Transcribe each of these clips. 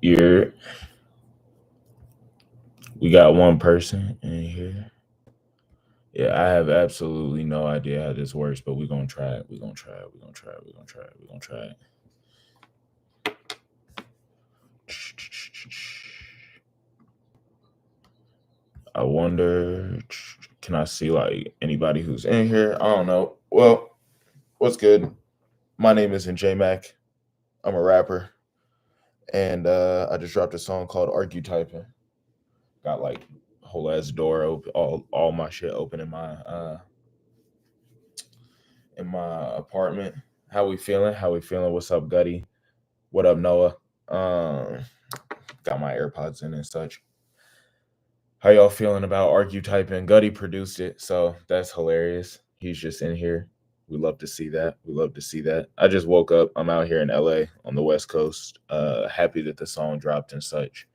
You're we got one person in here. Yeah, I have absolutely no idea how this works, but we're gonna try it. We're gonna try it. We're gonna try it. We're gonna try it. We're gonna try it. I wonder, can I see like anybody who's in here? I don't know. Well, what's good? My name isn't J Mac. I'm a rapper, and I just dropped a song called "Archetyping." Got like whole ass door open, all my shit open in my apartment. How we feeling? How we feeling? What's up, Gutty? What up, Noah? Um, got my AirPods in and such. How y'all feeling about Archetyping? Gutty produced it, so that's hilarious. He's just in here. We love to see that. We love to see that. I just woke up. I'm out here in LA on the West Coast. Happy that the song dropped and such.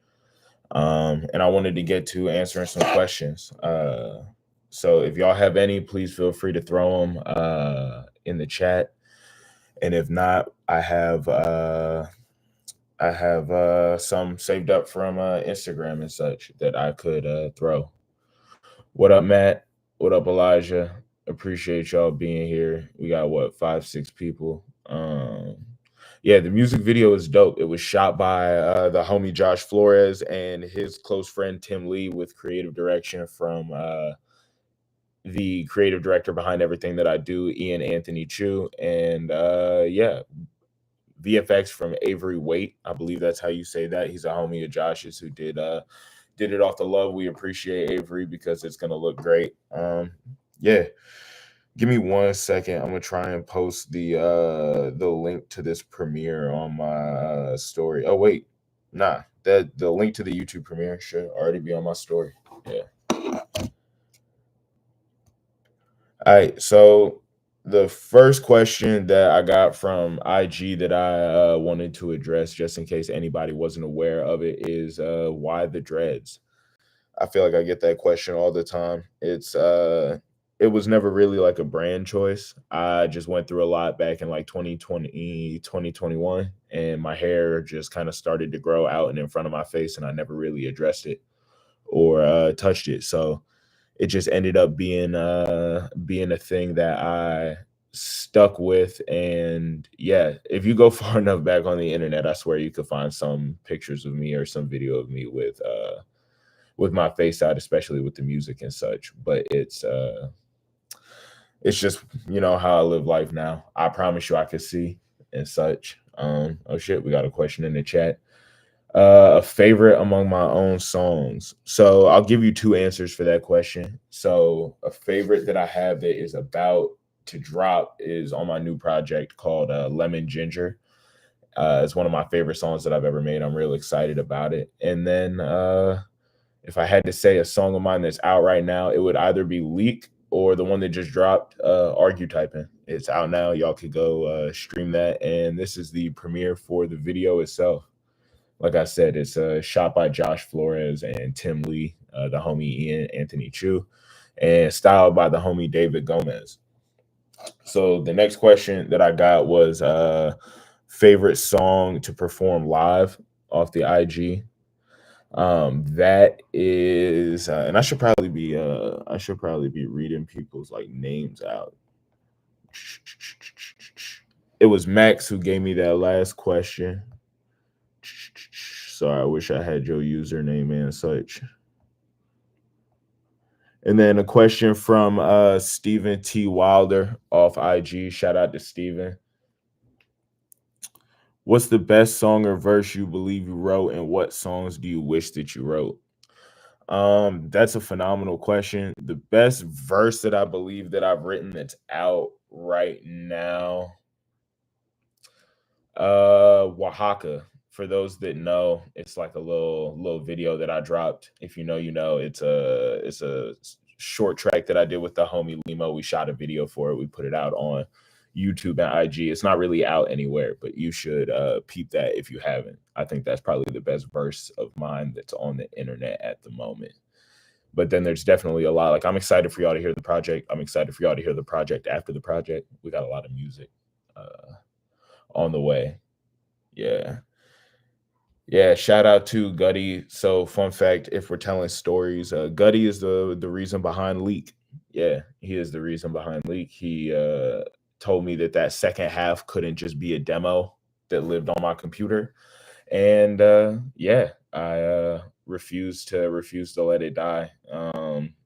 And I wanted to get to answering some questions. So if y'all have any, please feel free to throw them in the chat. And if not, I have some saved up from Instagram and such that I could throw. What up, Matt? What up, Elijah? Appreciate y'all being here. We got what, 5, 6 people. Yeah, the music video is dope. It was shot by the homie Josh Flores and his close friend Tim Lee, with creative direction from the creative director behind everything that I do, Ian Anthony Chu, and yeah, VFX from Avery Waite. I believe that's how you say that. He's a homie of Josh's who did it off the love. We appreciate Avery because it's gonna look great. Yeah. Give me 1 second. I'm gonna try and post the link to this premiere on my story. Oh wait, nah. That the link to the YouTube premiere should already be on my story. Yeah. All right. So the first question that I got from IG that I wanted to address, just in case anybody wasn't aware of it, is why the dreads? I feel like I get that question all the time. It was never really like a brand choice. I just went through a lot back in like 2020, 2021, and my hair just kind of started to grow out and in front of my face, and I never really addressed it or touched it. So it just ended up being a thing that I stuck with. And yeah, if you go far enough back on the internet, I swear you could find some pictures of me or some video of me with my face out, especially with the music and such. But it's just, how I live life now. I promise you I could see and such. Oh shit, we got a question in the chat. A favorite among my own songs. So I'll give you two answers for that question. So a favorite that I have that is about to drop is on my new project called Lemon Ginger. It's one of my favorite songs that I've ever made. I'm real excited about it. And then if I had to say a song of mine that's out right now, it would either be Leak or the one that just dropped, Archetyping. It's out now. Y'all could go stream that. And this is the premiere for the video itself. Like I said, it's shot by Josh Flores and Tim Lee, the homie Ian Anthony Chu, and styled by the homie David Gomez. So the next question that I got was favorite song to perform live off the IG. That is, and I should probably be reading people's like names out. It was Max who gave me that last question. Sorry, I wish I had your username and such. And then a question from Stephen T. Wilder off IG. Shout out to Stephen. What's the best song or verse you believe you wrote, and what songs do you wish that you wrote? That's a phenomenal question. The best verse that I believe that I've written that's out right now, Oaxaca. For those that know, it's like a little video that I dropped. If you know, you know. It's a short track that I did with the homie Limo. We shot a video for it. We put it out on YouTube and IG. It's not really out anywhere, but you should peep that if you haven't. I think that's probably the best verse of mine that's on the internet at the moment. But then there's definitely a lot. Like, I'm excited for y'all to hear the project. I'm excited for y'all to hear the project after the project. We got a lot of music on the way. Yeah. Yeah, shout out to Gutty. So, fun fact, if we're telling stories, Gutty is the reason behind Leak. Yeah, he is the reason behind Leak. He told me that that second half couldn't just be a demo that lived on my computer, and yeah, I refused to let it die.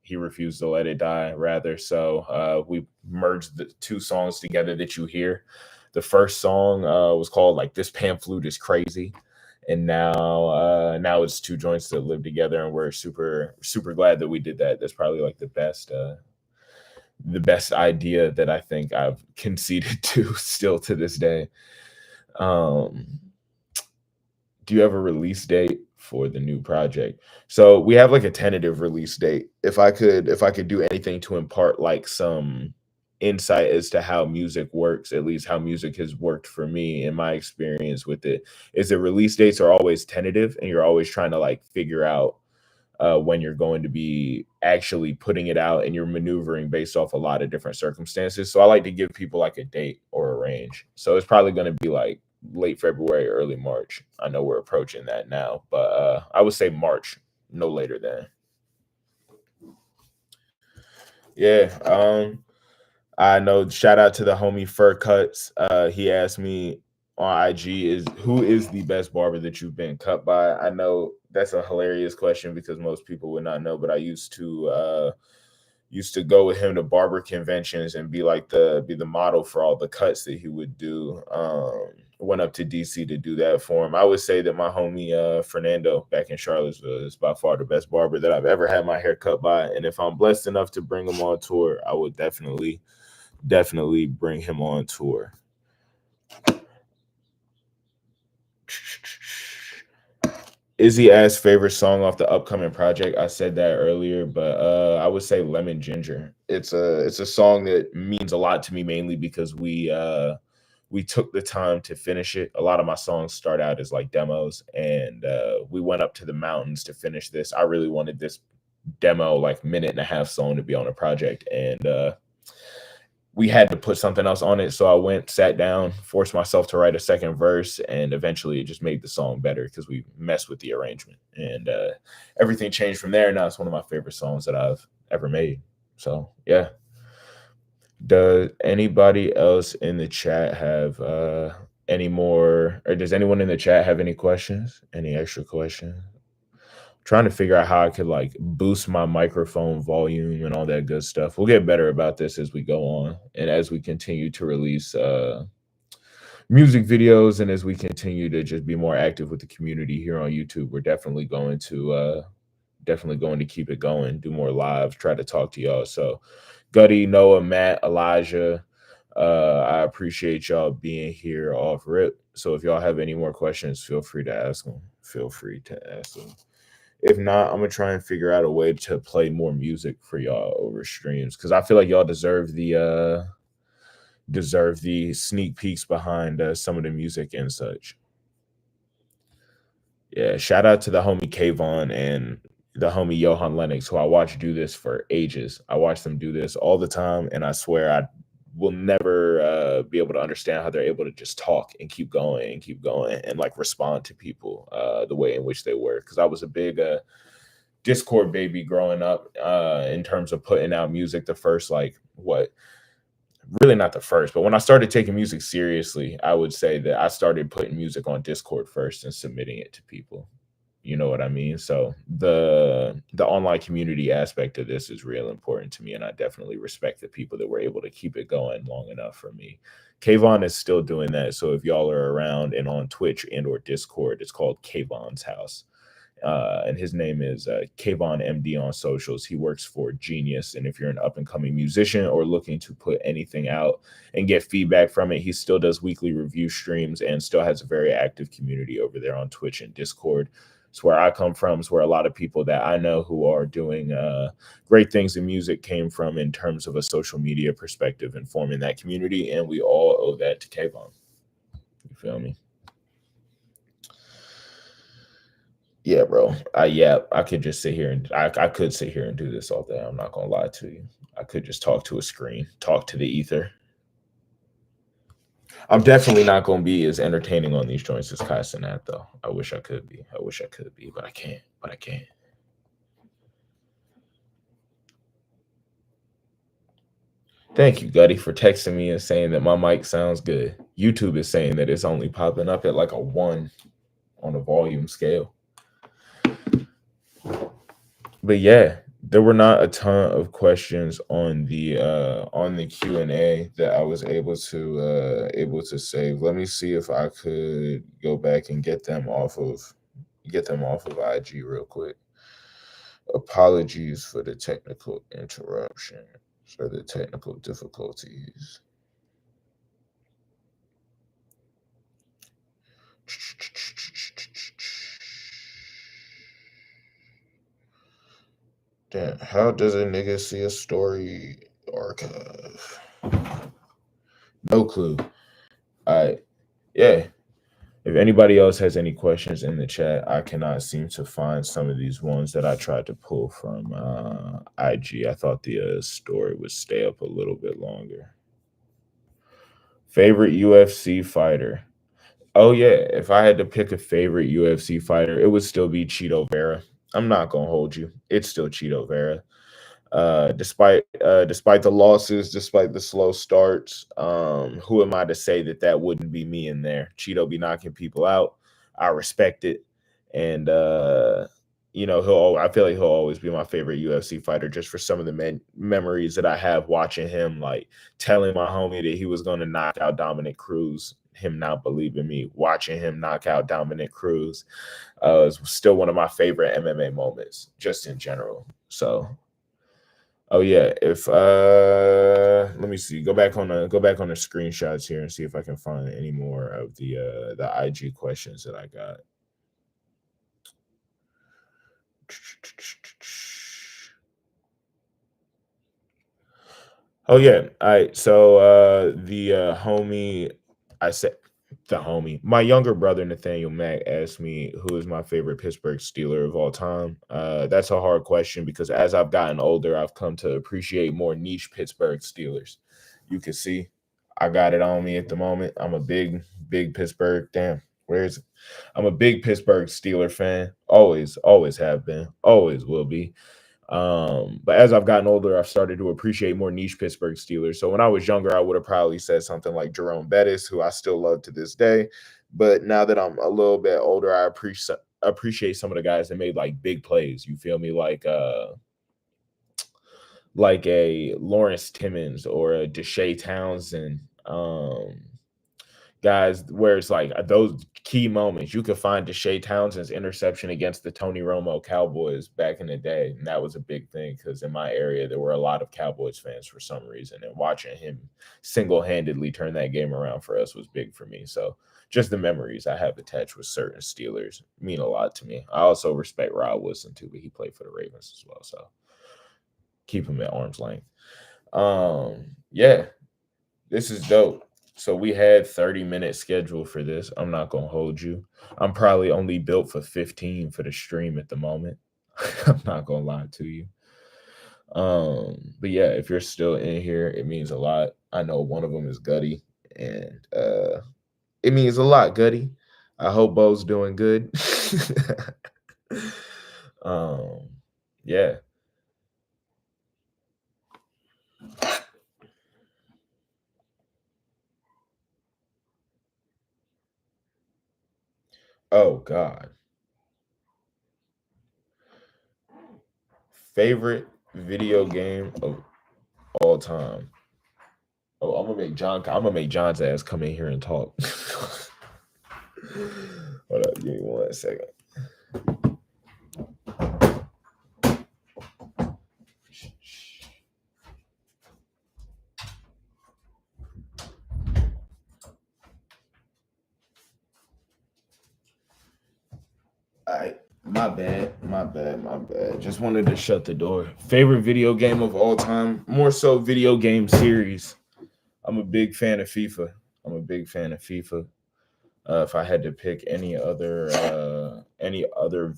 He refused to let it die, rather. So we merged the two songs together that you hear. The first song was called like "This Pan Flute Is Crazy," and now it's two joints that live together, and we're super glad that we did that. That's probably like the best idea that I think I've conceded to still to this day. Um, do you have a release date for the new project? So we have like a tentative release date. If I could do anything to impart like some insight as to how music works, at least how music has worked for me in my experience with it, is that release dates are always tentative and you're always trying to like figure out when you're going to be actually putting it out, and you're maneuvering based off a lot of different circumstances. So I like to give people like a date or a range. So it's probably going to be like late February, early March. I know we're approaching that now, but I would say March, no later than. Yeah. I know. Shout out to the homie Fur Cuts. He asked me on IG, is who is the best barber that you've been cut by? I know that's a hilarious question because most people would not know, but I used to go with him to barber conventions and be the model for all the cuts that he would do. Went up to DC to do that for him. I would say that my homie Fernando back in Charlottesville is by far the best barber that I've ever had my hair cut by. And if I'm blessed enough to bring him on tour, I would definitely bring him on tour. Izzy asked favorite song off the upcoming project. I said that earlier, but I would say Lemon Ginger. It's a song that means a lot to me, mainly because we took the time to finish it. A lot of my songs start out as like demos, and we went up to the mountains to finish this. I really wanted this demo, like minute and a half song, to be on a project, and we had to put something else on it. So I went, sat down, forced myself to write a second verse, and eventually it just made the song better because we messed with the arrangement, and everything changed from there. Now it's one of my favorite songs that I've ever made. So yeah. Does anybody else in the chat have any more, or does anyone in the chat have any questions? Any extra questions? Trying to figure out how I could like boost my microphone volume and all that good stuff. We'll get better about this as we go on and as we continue to release music videos, and as we continue to just be more active with the community here on YouTube. We're definitely going to keep it going, do more lives, try to talk to y'all. So Gutty, Noah, Matt, Elijah, I appreciate y'all being here off rip. So if y'all have any more questions, feel free to ask them. Feel free to ask them. If not, I'm gonna try and figure out a way to play more music for y'all over streams, because I feel like y'all deserve the sneak peeks behind some of the music and such. Yeah, shout out to the homie Kayvon and the homie Johan Lennox, who I watch do this for ages. I watch them do this all the time, and I swear I will never be able to understand how they're able to just talk and keep going and like respond to people the way in which they were. Because I was a big Discord baby growing up in terms of putting out music. The first like what really not the first, but when I started taking music seriously, I would say that I started putting music on Discord first and submitting it to people. You know what I mean? So the online community aspect of this is real important to me, and I definitely respect the people that were able to keep it going long enough for me. Kayvon is still doing that. So if y'all are around and on Twitch and or Discord, it's called Kayvon's House. And his name is Kayvon MD on socials. He works for Genius, and if you're an up and coming musician or looking to put anything out and get feedback from it, he still does weekly review streams and still has a very active community over there on Twitch and Discord. It's where I come from. It's where a lot of people that I know who are doing great things in music came from in terms of a social media perspective and forming that community. And we all owe that to Kayvon. You feel me? Yeah, bro. I could just sit here and I could sit here and do this all day. I'm not gonna lie to you. I could just talk to a screen, talk to the ether. I'm definitely not gonna be as entertaining on these joints as Kai Cenat, though. I wish I could be. I wish I could be, but I can't. But I can't. Thank you, Gutty, for texting me and saying that my mic sounds good. YouTube is saying that it's only popping up at like a 1 on a volume scale. But yeah, there were not a ton of questions on the Q&A that I was able to save. Let me see if I could go back and get them off of IG real quick. Apologies for the technical interruption, for the technical difficulties. Damn, how does a nigga see a story archive? No clue. I Yeah. If anybody else has any questions in the chat, I cannot seem to find some of these ones that I tried to pull from IG. I thought the story would stay up a little bit longer. Favorite UFC fighter? Oh yeah, if I had to pick a favorite UFC fighter, it would still be Cheeto Vera. I'm not gonna hold you. It's still Cheeto Vera. Despite the losses, despite the slow starts, who am I to say that that wouldn't be me in there? Cheeto be knocking people out. I respect it, and I feel like he'll always be my favorite UFC fighter just for some of the memories that I have watching him, like telling my homie that he was going to knock out Dominic Cruz, him not believing me, watching him knock out Dominic Cruz, is still one of my favorite MMA moments, just in general. So oh yeah, if let me see. Go back on the screenshots here and see if I can find any more of the IG questions that I got. Oh yeah. All right. So the homie I said the homie. My younger brother Nathaniel Mack asked me who is my favorite Pittsburgh Steeler of all time. That's a hard question because as I've gotten older, I've come to appreciate more niche Pittsburgh Steelers. You can see I got it on me at the moment. I'm a big Pittsburgh. Damn, where is it? I'm a big Pittsburgh Steeler fan. Always have been. Always will be. But as I've gotten older, I've started to appreciate more niche Pittsburgh Steelers. So when I was younger, I would have probably said something like Jerome Bettis, who I still love to this day. But now that I'm a little bit older, I appreciate some of the guys that made like big plays. You feel me? Like a Lawrence Timmons or a Deshae Townsend. Guys where it's like those key moments. You could find Deshae Townsend's interception against the Tony Romo Cowboys back in the day. And that was a big thing because in my area, there were a lot of Cowboys fans for some reason. And watching him single handedly turn that game around for us was big for me. So just the memories I have attached with certain Steelers mean a lot to me. I also respect Rod Wilson too, but he played for the Ravens as well. So keep him at arm's length. Yeah, this is dope. So we had 30-minute schedule for this. I'm not gonna hold you. I'm probably only built for 15 for the stream at the moment. I'm not gonna lie to you. But yeah, if you're still in here, it means a lot. I know one of them is Gutty, and it means a lot, Gutty. I hope Bo's doing good. Yeah. Oh God. Favorite video game of all time. Oh, I'm gonna make John's ass come in here and talk. Hold up, give me 1 second. All right, my bad. Just wanted to shut the door. Favorite video game of all time, more so video game series. I'm a big fan of FIFA. If I had to pick any other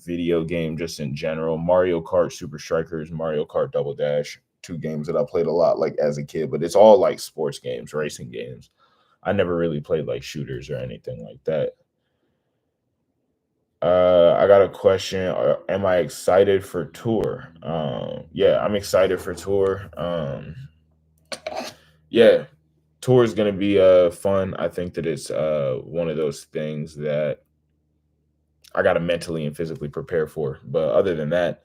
video game just in general, Mario Kart Super Strikers, Mario Kart Double Dash, two games that I played a lot like as a kid, but it's all like sports games, racing games. I never really played like shooters or anything like that. I got a question. Am I excited for tour? Yeah, I'm excited for tour. Yeah, tour is gonna be fun. I think that it's one of those things that I got to mentally and physically prepare for. But other than that,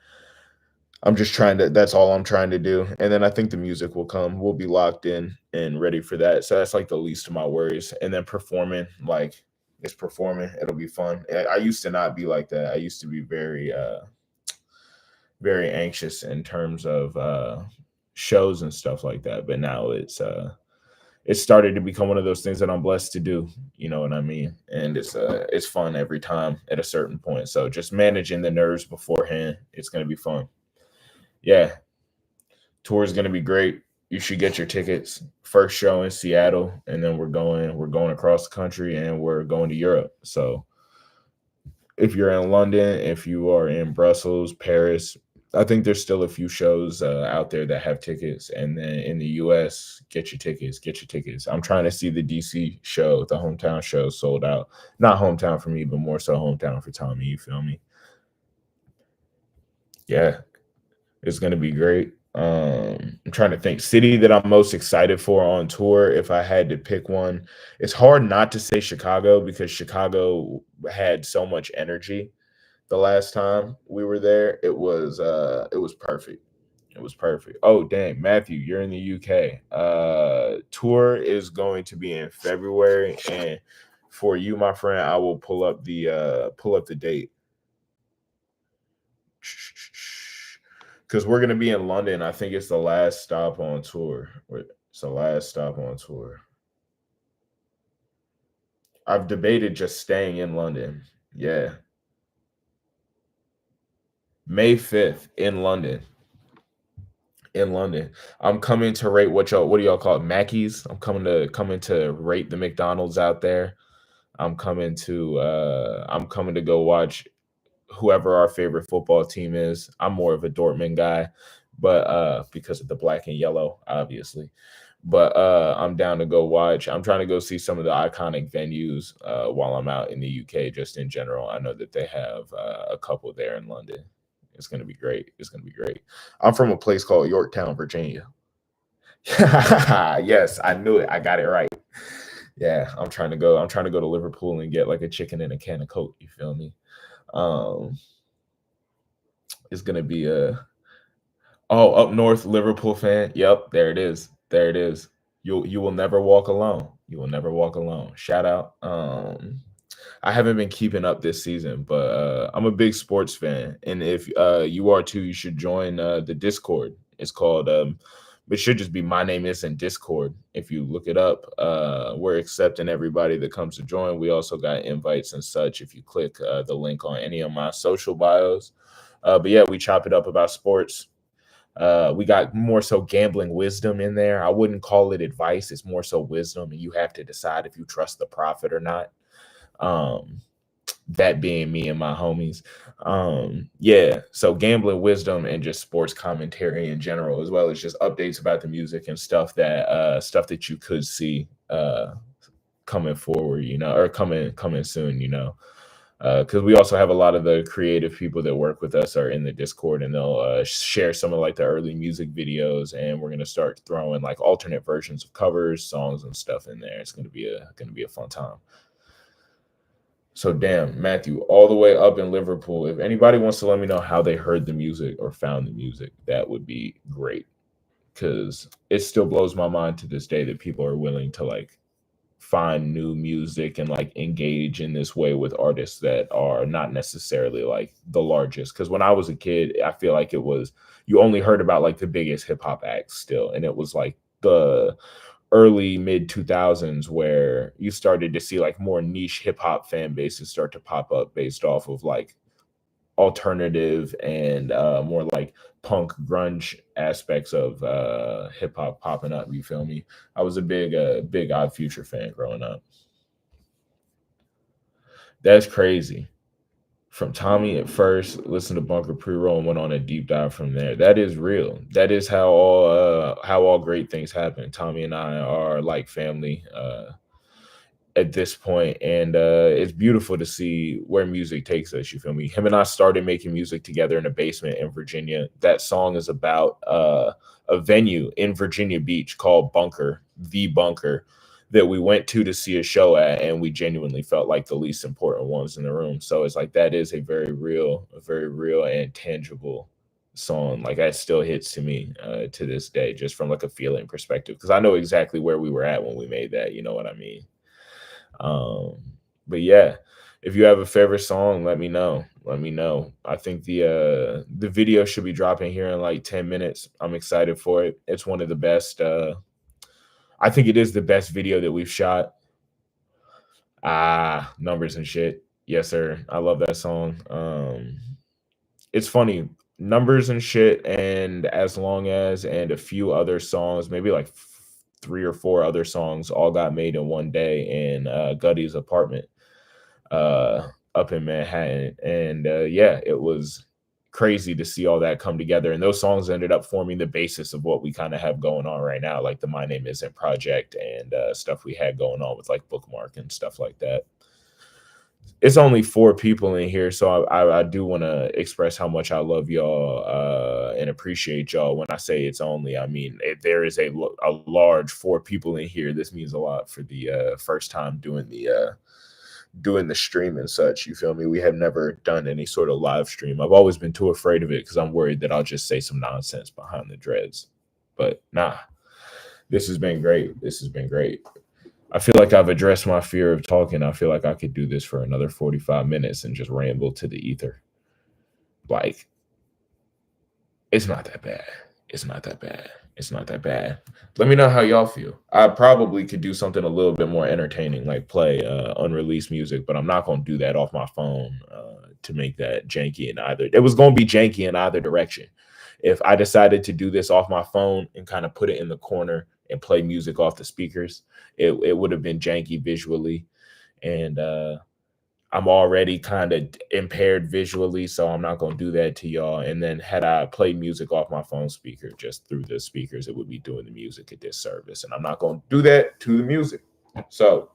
I'm just trying to. That's all I'm trying to do. And then I think the music will come. We'll be locked in and ready for that. So that's like the least of my worries. And then performing, like it's performing. It'll be fun. I used to not be like that. I used to be very anxious in terms of shows and stuff like that. But now it's started to become one of those things that I'm blessed to do. You know what I mean? And it's fun every time at a certain point. So just managing the nerves beforehand, it's gonna be fun. Yeah, tour is gonna be great. You should get your tickets. First show in Seattle, and then we're going across the country, and we're going to Europe. So if you're in London, if you are in Brussels, Paris, I think there's still a few shows out there that have tickets. And then in the US, get your tickets, get your tickets. I'm trying to see the DC show, the hometown show sold out. Not hometown for me, but more so hometown for Tommy. You feel me? Yeah, it's gonna be great. I'm trying to think city that I'm most excited for on tour. If I had to pick one, it's hard not to say Chicago because Chicago had so much energy the last time we were there. It was perfect. It was perfect. Oh dang, Matthew, you're in the UK. Tour is going to be in February, and for you, my friend, I will pull up the date because we're gonna be in London. I think it's the last stop on tour. It's the last stop on tour. I've debated just staying in London. Yeah, May 5th in London. In London. I'm coming to rate what do y'all call it? Mackies. I'm coming to rate the McDonald's out there. I'm coming to go watch whoever our favorite football team is. I'm more of a Dortmund guy, but because of the black and yellow, obviously. But I'm down to go watch. I'm trying to go see some of the iconic venues while I'm out in the UK just in general. I know that they have a couple there in London. It's gonna be great. It's gonna be great. I'm from a place called Yorktown, Virginia. Yes, I knew it. I got it right. Yeah, I'm trying to go to Liverpool and get like a chicken and a can of Coke. You feel me? Um, it's gonna be a up north Liverpool fan. Yep, there it is. There it is. You will never walk alone. You will never walk alone. Shout out. I haven't been keeping up this season, but I'm a big sports fan, and if you are too, you should join the Discord. It's called it should just be My Name Isn't Discord. If you look it up, we're accepting everybody that comes to join. We also got invites and such. If you click the link on any of my social bios, but yeah, we chop it up about sports. We got more so gambling wisdom in there. I wouldn't call it advice. It's more so wisdom, and you have to decide if you trust the prophet or not. Um, that being me and my homies. Yeah, so gambling wisdom and just sports commentary in general, as well as just updates about the music and stuff that you could see coming forward, or coming soon, because we also have a lot of the creative people that work with us are in the Discord, and they'll share some of like the early music videos, and we're gonna start throwing like alternate versions of covers, songs, and stuff in there. It's gonna be a fun time. So damn, Matthew, all the way up in Liverpool. If anybody wants to let me know how they heard the music or found the music, that would be great. Because it still blows my mind to this day that people are willing to like find new music and like engage in this way with artists that are not necessarily like the largest. Because when I was a kid, I feel like it was you only heard about like the biggest hip hop acts still, and it was like the early mid 2000s where you started to see like more niche hip hop fan bases start to pop up based off of like alternative and more like punk grunge aspects of hip hop popping up. You feel me? I was a big Odd Future fan growing up. That's crazy. From Tommy at first, listen to Bunker pre-roll and went on a deep dive from there. That is real. That is how all great things happen. Tommy and I are like family. at this point, and it's beautiful to see where music takes us. You feel me? Him and I started making music together in a basement in Virginia. That song is about a venue in Virginia Beach called Bunker, the Bunker, that we went to see a show at, and we genuinely felt like the least important ones in the room. So it's like that is a very real and tangible song. Like that still hits to me to this day, just from like a feeling perspective, because I know exactly where we were at when we made that. You know what I mean? Um, but yeah, if you have a favorite song, let me know. Let me know. I think the video should be dropping here in like 10 minutes. I'm excited for it. It's one of the best. I think it is the best video that we've shot. Ah, numbers and shit. Yes, sir. I love that song. It's funny. Numbers and shit, and as long as, and a few other songs, maybe like three or four other songs, all got made in one day in Gutty's apartment up in Manhattan. And yeah, it was crazy to see all that come together. And those songs ended up forming the basis of what we kind of have going on right now, like the My Name Isn't project and stuff we had going on with like Bookmark and stuff like that. It's only four people in here, so I do want to express how much I love y'all and appreciate y'all. When I say it's only, I mean if there is a large four people in here. This means a lot for the first time doing the stream and such. You feel me? We have never done any sort of live stream. I've always been too afraid of it because I'm worried that I'll just say some nonsense behind the dreads. But nah, this has been great. This has been great. I feel like I've addressed my fear of talking. I feel like I could do this for another 45 minutes and just ramble to the ether. Like, it's not that bad. It's not that bad. It's not that bad. Let me know how y'all feel. I probably could do something a little bit more entertaining, like play unreleased music, but I'm not going to do that off my phone to make that janky in either. It was going to be janky in either direction. If I decided to do this off my phone and kind of put it in the corner and play music off the speakers, it would have been janky visually. And I'm already kind of impaired visually, so I'm not going to do that to y'all. And then had I played music off my phone speaker just through the speakers, it would be doing the music a disservice. And I'm not going to do that to the music. So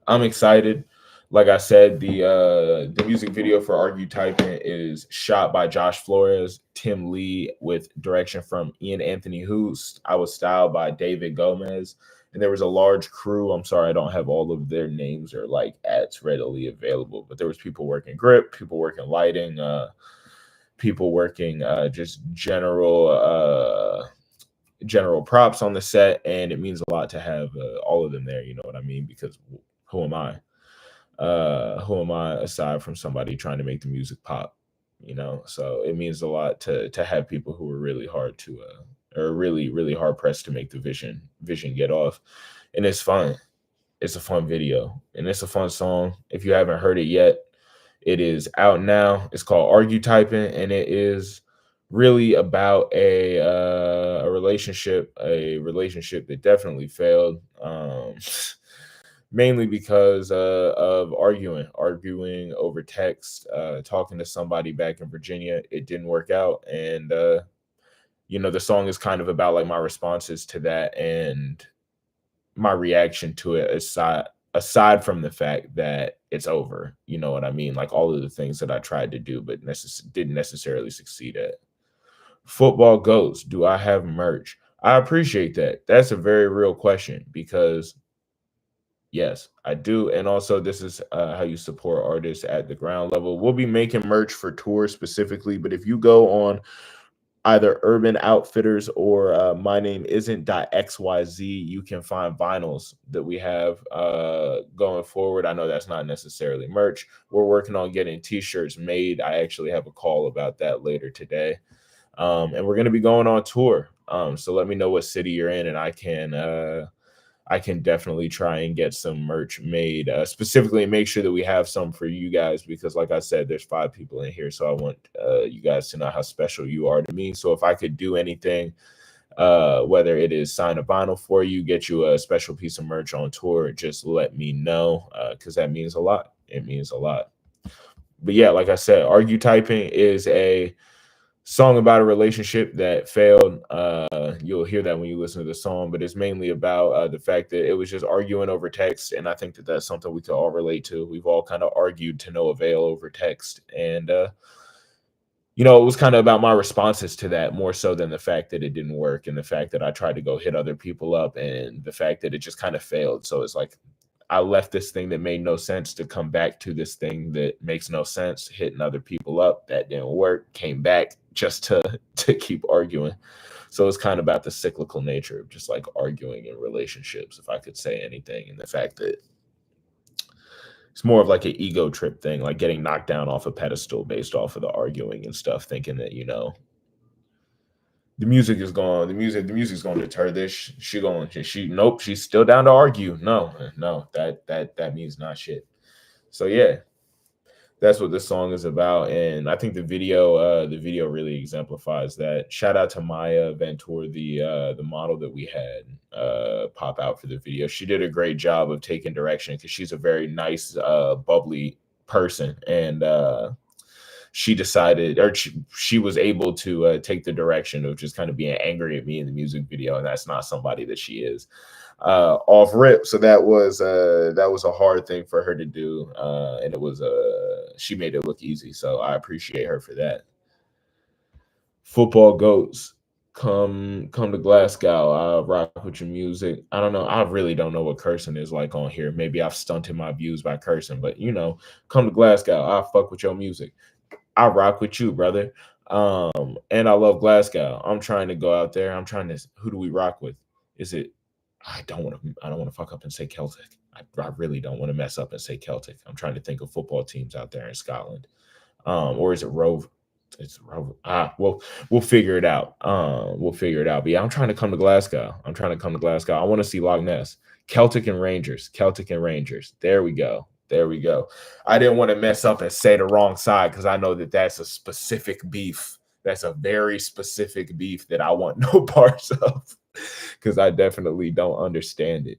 I'm excited. Like I said, the music video for Argue Typing is shot by Josh Flores, Tim Lee, with direction from Ian Anthony Hoost. I was styled by David Gomez. And there was a large crew. I'm sorry, I don't have all of their names or like ads readily available, but there was people working grip, people working lighting, people working just general props on the set. And it means a lot to have all of them there. You know what I mean? Because who am I? Who am I aside from somebody trying to make the music pop? You know, so it means a lot to have people who are really hard to or really hard pressed to make the vision get off. And it's fun. It's a fun video and it's a fun song. If you haven't heard it yet, it is out now. It's called Argue Typing, and it is really about a relationship that definitely failed. Mainly because of arguing over text, talking to somebody back in Virginia. It didn't work out. And, the song is kind of about like my responses to that and my reaction to it aside from the fact that it's over. You know what I mean? Like all of the things that I tried to do, but didn't necessarily succeed at. Football goes. Do I have merch? I appreciate that. That's a very real question because yes, I do. And also, this is how you support artists at the ground level. We'll be making merch for tours specifically, but if you go on either Urban Outfitters or My Name Isn't .xyz, you can find vinyls that we have going forward. I know that's not necessarily merch. We're working on getting t-shirts made. I actually have a call about that later today. And we're going to be going on tour. So let me know what city you're in, and I can definitely try and get some merch made, specifically make sure that we have some for you guys, because like I said, there's 5 people in here. So I want you guys to know how special you are to me. So if I could do anything, whether it is sign a vinyl for you, get you a special piece of merch on tour, just let me know, because that means a lot. It means a lot. But yeah, like I said, Argue Typing is a Song about a relationship that failed. You'll hear that when you listen to the song, but it's mainly about the fact that it was just arguing over text, and I think that that's something we could all relate to. We've all kind of argued to no avail over text, and it was kind of about my responses to that more so than the fact that it didn't work and the fact that I tried to go hit other people up and the fact that it just kind of failed. So it's like I left this thing that made no sense to come back to this thing that makes no sense, hitting other people up. That didn't work, came back just to keep arguing. So it's kind of about the cyclical nature of just like arguing in relationships, if I could say anything, and the fact that it's more of like an ego trip thing, like getting knocked down off a pedestal based off of the arguing and stuff, thinking that the music is gone. The music's going to deter this. Nope. She's still down to argue. No, that means not shit. So yeah, that's what this song is about, and I think the video really exemplifies that. Shout out to Maya Ventura, the model that we had pop out for the video. She did a great job of taking direction because she's a very nice, bubbly person, and she decided, or she was able to take the direction of just kind of being angry at me in the music video, and that's not somebody that she is off rip. So that was a hard thing for her to do, and it was she made it look easy. So I appreciate her for that. Football goats, come to Glasgow. I rock with your music. I don't know. I really don't know what cursing is like on here. Maybe I've stunted my views by cursing, but come to Glasgow. I fuck with your music. I rock with you, brother. And I love Glasgow. I'm trying to go out there. Who do we rock with? Is it, I don't want to fuck up and say Celtic. I really don't want to mess up and say Celtic. I'm trying to think of football teams out there in Scotland. Or is it Rove? It's Rove. We'll figure it out. We'll figure it out. But yeah, I'm trying to come to Glasgow. I want to see Loch Ness. Celtic and Rangers. There we go. I didn't want to mess up and say the wrong side because I know that that's a specific beef. That's a very specific beef that I want no parts of because I definitely don't understand it.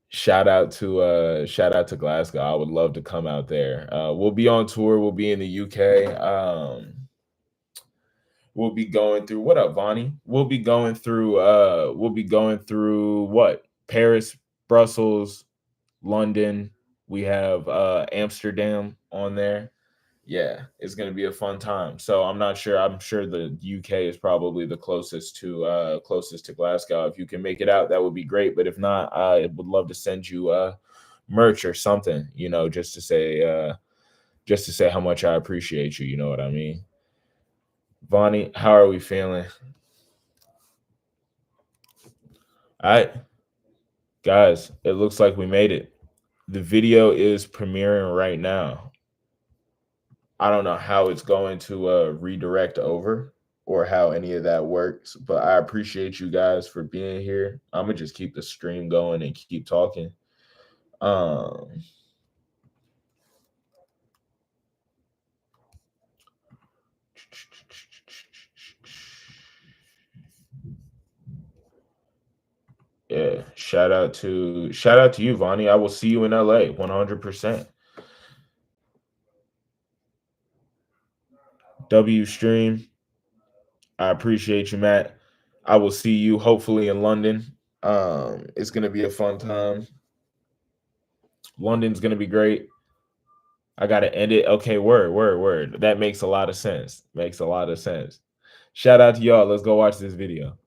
Shout out to Glasgow. I would love to come out there. We'll be on tour. We'll be in the UK. We'll be going through, what up, Vonnie? We'll be going through what? Paris, Brussels, London. We have Amsterdam on there. Yeah, it's going to be a fun time. So I'm not sure. I'm sure the UK is probably the closest to Glasgow. If you can make it out, that would be great. But if not, I would love to send you merch or something, just to say how much I appreciate you. You know what I mean? Vonnie, how are we feeling? All right, guys, it looks like we made it. The video is premiering right now. I don't know how it's going to redirect over or how any of that works, but I appreciate you guys for being here. I'm gonna just keep the stream going and keep talking. Yeah, shout out to you, Vonnie. I will see you in LA 100%. W stream. I appreciate you, Matt. I will see you hopefully in London. It's gonna be a fun time. London's gonna be great. I gotta end it. Okay, word. That makes a lot of sense. Shout out to y'all. Let's go watch this video.